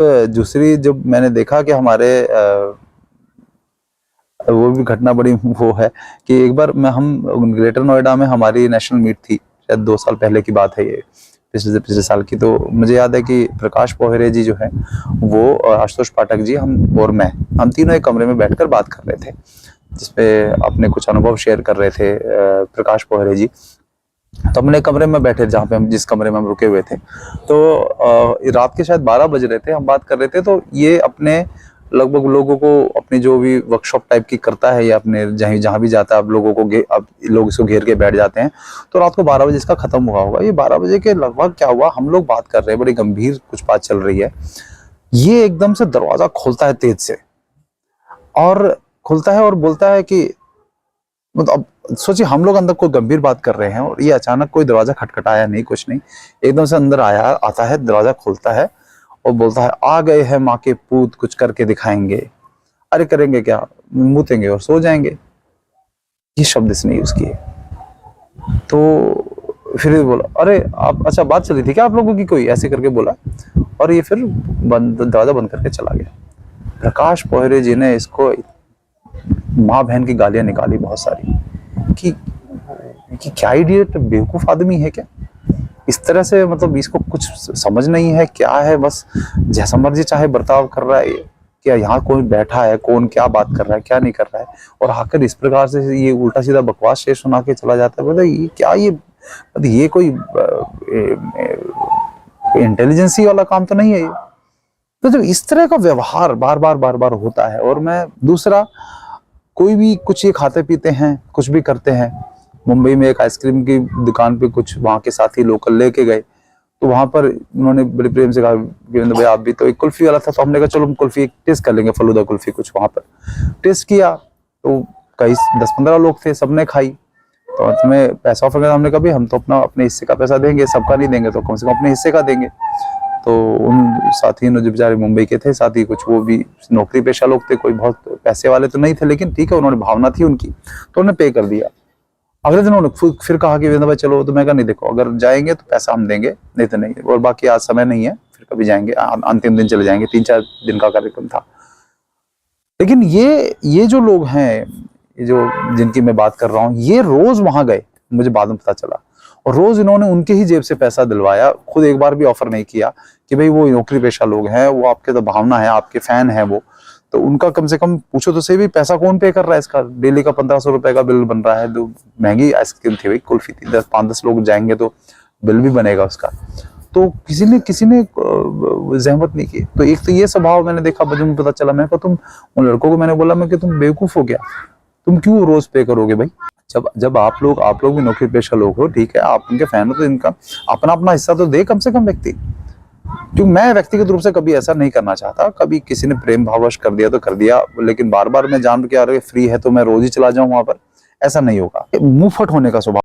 दूसरी जब मैंने देखा कि हमारे वो भी घटना बड़ी वो है कि एक बार हम ग्रेटर नोएडा में हमारी नेशनल मीट थी, शायद 2 साल पहले की बात है ये, पिछले साल की। तो मुझे याद है कि प्रकाश पोहरे जी जो है वो और आशुतोष पाठक जी और मैं हम तीनों एक कमरे में बैठकर बात कर रहे थे, जिसपे अपने कुछ अनुभव शेयर कर रहे थे प्रकाश पोहरे जी। तो हमने कमरे में बैठे जहाँ पे हम जिस कमरे में हम रुके हुए थे, तो रात के शायद 12 बज रहे थे, हम बात कर रहे थे। तो ये अपने लगभग लोगों को अपनी जो भी वर्कशॉप टाइप की करता है या अपने जहाँ भी जाता है, अब लोगों को अब लोग इसको घेर के बैठ जाते हैं। तो रात को 12 बजे इसका खत्म हुआ होगा। ये 12 बजे के लगभग क्या हुआ, हम लोग बात कर रहे हैं, बड़ी गंभीर कुछ बात चल रही है। ये एकदम से दरवाजा खोलता है तेज से, और खुलता है और बोलता है कि मतलब अब सोचिए हम लोग अंदर कोई गंभीर बात कर रहे हैं और ये अचानक कोई दरवाजा खटखटाया नहीं, कुछ नहीं, एकदम से अंदर आता है, दरवाजा खोलता है और बोलता है, आ गए हैं माँ के पूत, कुछ करके दिखाएंगे। अरे करेंगे क्या, मूतेंगे और सो जाएंगे। ये शब्द इसने यूज किए। तो फिर बोला, अरे आप अच्छा बात चली थी क्या आप लोगों की कोई, ऐसे करके बोला, और ये फिर दरवाजा बंद करके चला गया। प्रकाश पोहरे जी ने इसको माँ बहन की गालियां निकाली बहुत सारी कि क्या इडियट बेवकूफ आदमी है क्या, इस तरह से, मतलब इसको कुछ समझ नहीं है क्या है, बस जैसा मर्जी चाहे बर्ताव कर रहा है। क्या यहाँ कोई बैठा है, कौन क्या बात कर रहा है, क्या नहीं कर रहा है, और आकर इस प्रकार से ये उल्टा सीधा बकवास शेष सुना के चला जाता है। बोले ये क्या, ये कोई इंटेलिजेंसी वाला काम तो नहीं है ये। तो जब इस तरह का व्यवहार बार बार होता है, और मैं दूसरा कोई भी कुछ ये खाते पीते हैं, कुछ भी करते हैं। मुंबई में एक आइसक्रीम की दुकान पे कुछ वहाँ के साथी लोकल लेके गए, तो वहां पर उन्होंने बड़े प्रेम से कहा, वीरेंद्र भाई आप भी, तो एक कुल्फी वाला था, तो हमने कहा चलो हम कुल्फी टेस्ट कर लेंगे, फलूदा कुल्फी कुछ वहां पर टेस्ट किया। तो कई 10-15 लोग थे, सबने खाई। तो तुम्हें पैसा ऑफर किया, हमने कहा भाई हम तो अपने हिस्से का पैसा देंगे, सबका नहीं देंगे तो कम से कम अपने हिस्से का देंगे। तो उन साथियों ने, जो बेचारे मुंबई के थे साथी, कुछ वो भी नौकरी पेशा लोग थे, कोई बहुत पैसे वाले तो नहीं थे, लेकिन ठीक है उन्होंने, भावना थी उनकी, तो उन्होंने पे कर दिया। अगले दिन उन्होंने फिर कहा कि वीरेंद्र भाई चलो, तो मैं कहा नहीं देखो, अगर जाएंगे तो पैसा हम देंगे, नहीं तो नहीं, और बाकी आज समय नहीं है, फिर कभी जाएंगे, अंतिम दिन चले जाएंगे। 3-4 दिन का कार्यक्रम था। लेकिन ये जो लोग हैं, ये जो जिनकी मैं बात कर रहा हूँ, ये रोज वहां गए, मुझे बाद में पता चला, और रोज इन्होंने उनके ही जेब से पैसा दिलवाया, खुद एक बार भी ऑफर नहीं किया कि भाई वो नौकरी पेशा लोग हैं, वो आपके तो भावना है, आपके फैन है वो, तो उनका कम से कम पूछो तो सही भी, पैसा कौन पे कर रहा है इसका, डेली का 1500 रुपए का बिल बन रहा है। तो महंगी आइसक्रीम थी भाई, कुल्फी थी, 5-10 लोग जाएंगे तो बिल भी बनेगा उसका। तो किसी ने जहमत नहीं की। तो एक तो ये स्वभाव मैंने देखा, मुझे पता चला, मैं कहा तुम उन लड़कों को मैंने बोला, मैं कि तुम बेवकूफ हो गया, तुम क्यों रोज पे करोगे भाई, जब आप लोग भी नौकरी पेशा लोग हो, ठीक है, आप उनके फैन हो, तो इनका अपना हिस्सा तो दे कम से कम व्यक्ति। क्योंकि मैं व्यक्तिगत रूप से कभी ऐसा नहीं करना चाहता, कभी किसी ने प्रेम भाववश कर दिया तो कर दिया, लेकिन बार बार मैं जान के आ रहा फ्री है तो मैं रोज ही चला जाऊं वहां पर, ऐसा नहीं होगा। मुंह फट होने का स्वभाव